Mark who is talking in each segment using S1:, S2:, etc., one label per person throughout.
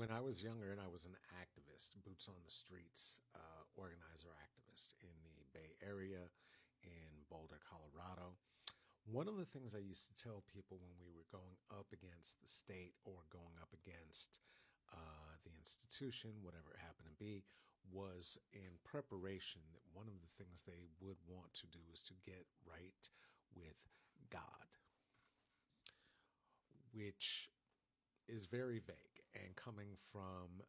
S1: when I was younger and I was an activist, boots on the streets, organizer activist in the Bay Area, in Boulder, Colorado. One of the things I used to tell people when we were going up against the state or going up against the institution, whatever it happened to be, was in preparation that one of the things they would want to do is to get right with God, which is very vague. And coming from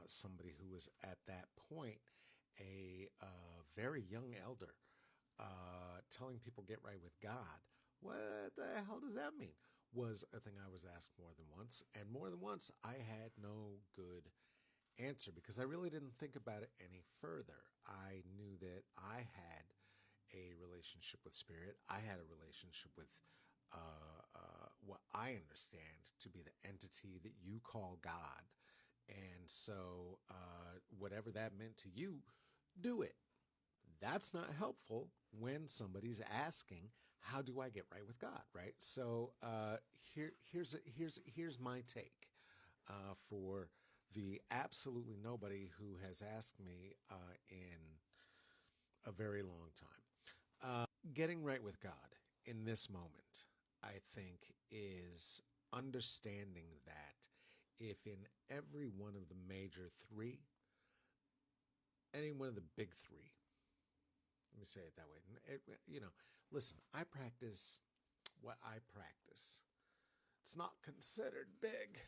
S1: somebody who was at that point a very young elder, telling people get right with God, what the hell does that mean? Was a thing I was asked more than once. And more than once, I had no good answer because I really didn't think about it any further. I knew that I had a relationship with spirit. I had a relationship with what I understand to be the entity that you call God. And so, whatever that meant to you, do it. That's not helpful when somebody's asking, "How do I get right with God?" Right. So, here's my take for the absolutely nobody who has asked me in a very long time. Getting right with God in this moment, I think, is understanding that if in every one of the major three, any one of the big three, let me say it that way. Listen, I practice what I practice. It's not considered big,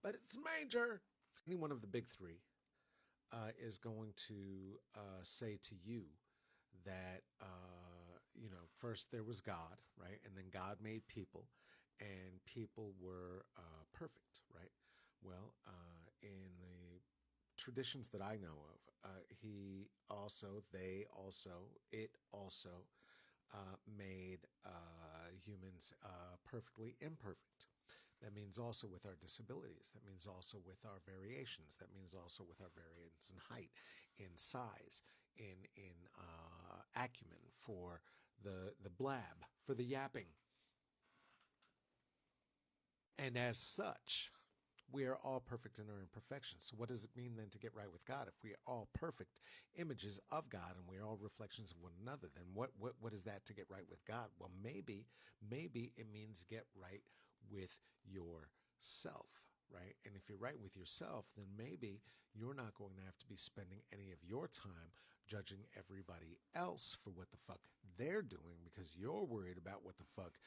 S1: but it's major. Any one of the big three is going to say to you that, first there was God, right? And then God made people, and people were perfect, right? Well, in the traditions that I know of, it also made humans perfectly imperfect. That means also with our disabilities. That means also with our variations. That means also with our variance in height, in size, in acumen, for the blab, for the yapping. And as such, we are all perfect in our imperfections. So what does it mean then to get right with God? If we are all perfect images of God and we are all reflections of one another, then what is that to get right with God? Well, maybe it means get right with yourself, right? And if you're right with yourself, then maybe you're not going to have to be spending any of your time judging everybody else for what the fuck they're doing because you're worried about what the fuck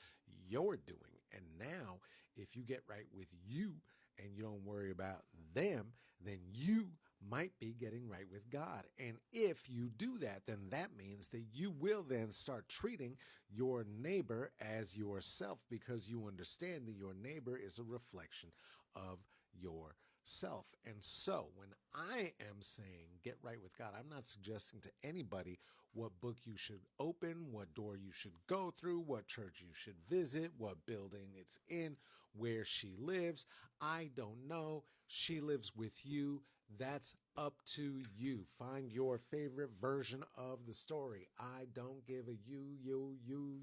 S1: you're doing. And now, if you get right with you and you don't worry about them, then you might be getting right with God. And if you do that, then that means that you will then start treating your neighbor as yourself because you understand that your neighbor is a reflection of yourself. And so when I am saying get right with God, I'm not suggesting to anybody what book you should open, what door you should go through, what church you should visit, what building it's in, where she lives. I don't know. She lives with you. That's up to you. Find your favorite version of the story. I don't give a you,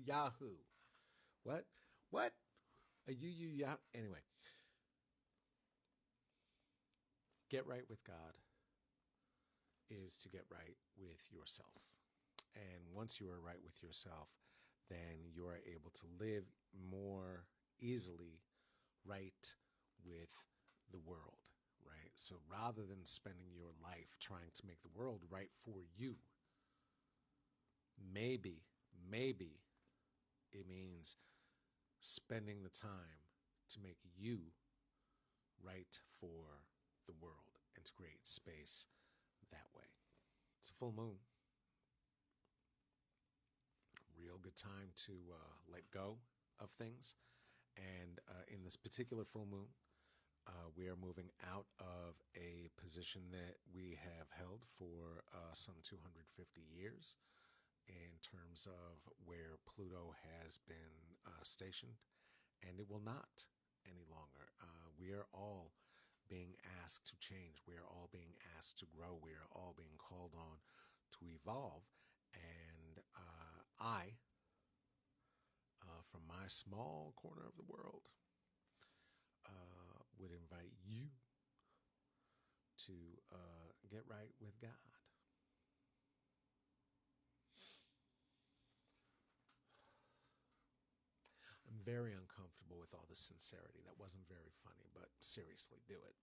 S1: yahoo. What? What? A you, yahoo. Anyway, get right with God is to get right with yourself. And once you are right with yourself, then you are able to live more easily right with the world, right? So rather than spending your life trying to make the world right for you, maybe it means spending the time to make you right for the world and to create space that way. It's a full moon. Real good time to let go of things. And in this particular full moon, we are moving out of a position that we have held for some 250 years in terms of where Pluto has been stationed, and it will not any longer. We are all being asked to change. We are all being asked to grow. We are all being called on to evolve. And from my small corner of the world, would invite you to get right with God. I'm very uncomfortable with all the sincerity. That wasn't very funny, but seriously, do it.